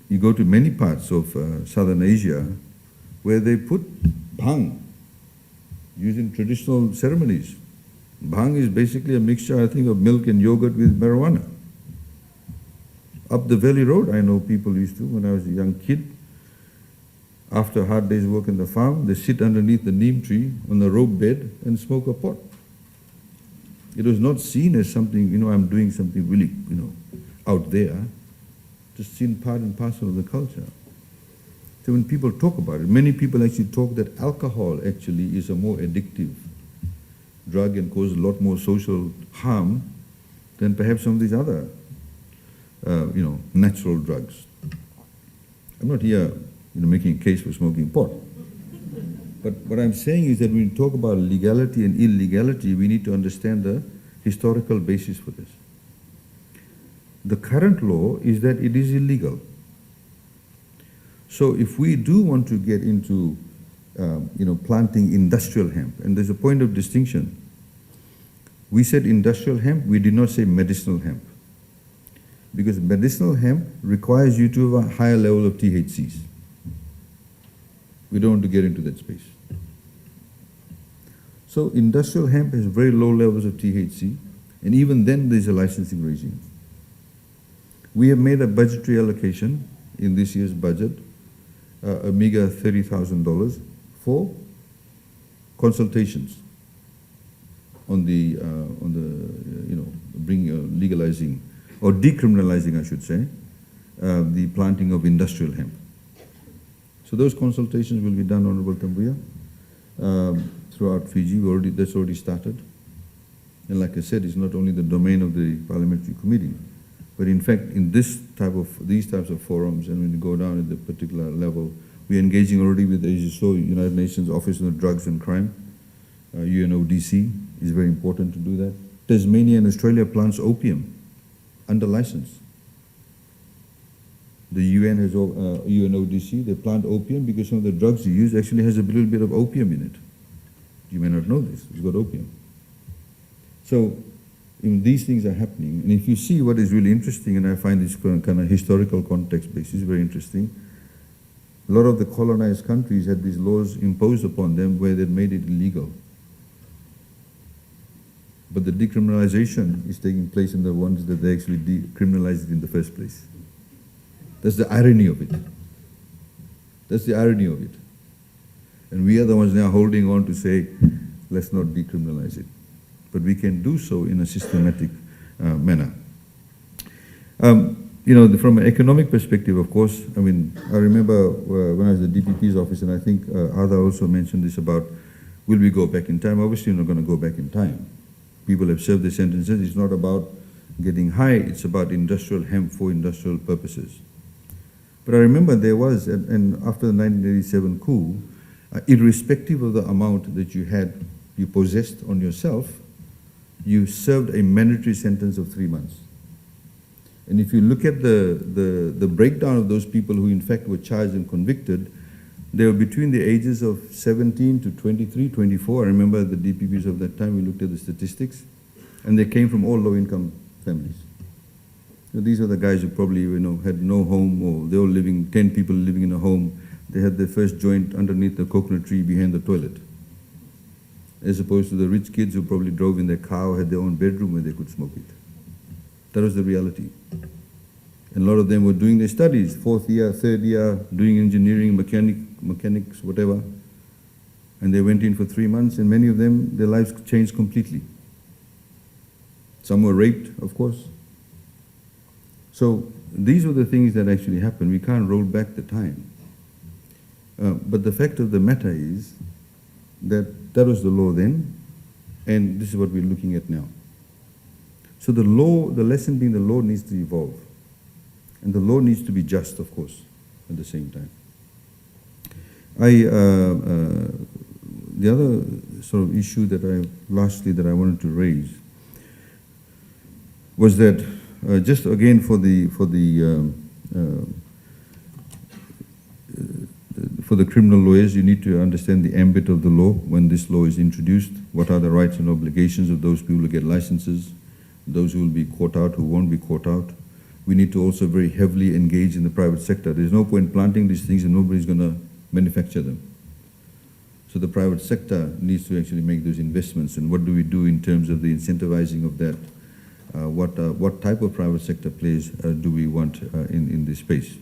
you go to many parts of Southern Asia where they put bhang used in traditional ceremonies. Bhang is basically a mixture, I think, of milk and yogurt with marijuana. Up the Valley Road, I know people used to, when I was a young kid, after a hard day's work in the farm, they sit underneath the neem tree on the rope bed and smoke a pot. It was not seen as something, I'm doing something really, out there. Just seen part and parcel of the culture. So when people talk about it, many people actually talk that alcohol actually is a more addictive drug and causes a lot more social harm than perhaps some of these other, natural drugs. I'm not here, making a case for smoking pot. But what I'm saying is that when we talk about legality and illegality, we need to understand the historical basis for this. The current law is that it is illegal. So if we do want to get into, planting industrial hemp, and there's a point of distinction. We said industrial hemp, we did not say medicinal hemp. Because medicinal hemp requires you to have a higher level of THCs. We don't want to get into that space. So industrial hemp has very low levels of THC, and even then there's a licensing regime. We have made a budgetary allocation in this year's budget, a meager $30,000 for consultations on the legalizing or decriminalizing, I should say, the planting of industrial hemp. So those consultations will be done, Honorable Tambuya, throughout Fiji. That's already started. And like I said, it's not only the domain of the parliamentary committee, but in fact, in these types of forums, and when you go down at the particular level, we're engaging already with, as you saw, United Nations Office on Drugs and Crime, UNODC is very important to do that. Tasmania and Australia plants opium under license. The UN has UNODC, they plant opium because some of the drugs you use actually has a little bit of opium in it. You may not know this, it's got opium. So, these things are happening, and if you see what is really interesting, and I find this kind of historical context basis very interesting, a lot of the colonized countries had these laws imposed upon them where they made it illegal. But the decriminalization is taking place in the ones that they actually decriminalized it in the first place. That's the irony of it. That's the irony of it. And we are the ones now holding on to say, let's not decriminalize it. But we can do so in a systematic manner. From an economic perspective, of course, I remember when I was at the DPP's office, and I think Ada also mentioned this about, will we go back in time? Obviously, we're not going to go back in time. People have served their sentences. It's not about getting high, it's about industrial hemp for industrial purposes. But I remember there was, and after the 1987 coup, irrespective of the amount that you possessed on yourself, you served a mandatory sentence of 3 months. And if you look at the breakdown of those people who in fact were charged and convicted, they were between the ages of 17 to 23, 24. I remember the DPPs of that time, we looked at the statistics, and they came from all low-income families. So these are the guys who probably had no home, or they were living, 10 people living in a home. They had their first joint underneath the coconut tree behind the toilet, as opposed to the rich kids who probably drove in their car or had their own bedroom where they could smoke it. That was the reality. And a lot of them were doing their studies, 4th year, 3rd year, doing engineering, mechanics, whatever. And they went in for 3 months, and many of them, their lives changed completely. Some were raped, of course. So these were the things that actually happened. We can't roll back the time. But the fact of the matter is that that was the law then, and this is what we're looking at now. So the law, the lesson being the law needs to evolve. And the law needs to be just, of course, at the same time. The other sort of issue lastly that I wanted to raise was that just again for the criminal lawyers, you need to understand the ambit of the law when this law is introduced. What are the rights and obligations of those people who get licenses, those who will be caught out, who won't be caught out, we need to also very heavily engage in the private sector. There's no point planting these things and nobody's going to manufacture them. So the private sector needs to actually make those investments. And what do we do in terms of the incentivizing of that? What type of private sector plays do we want in this space?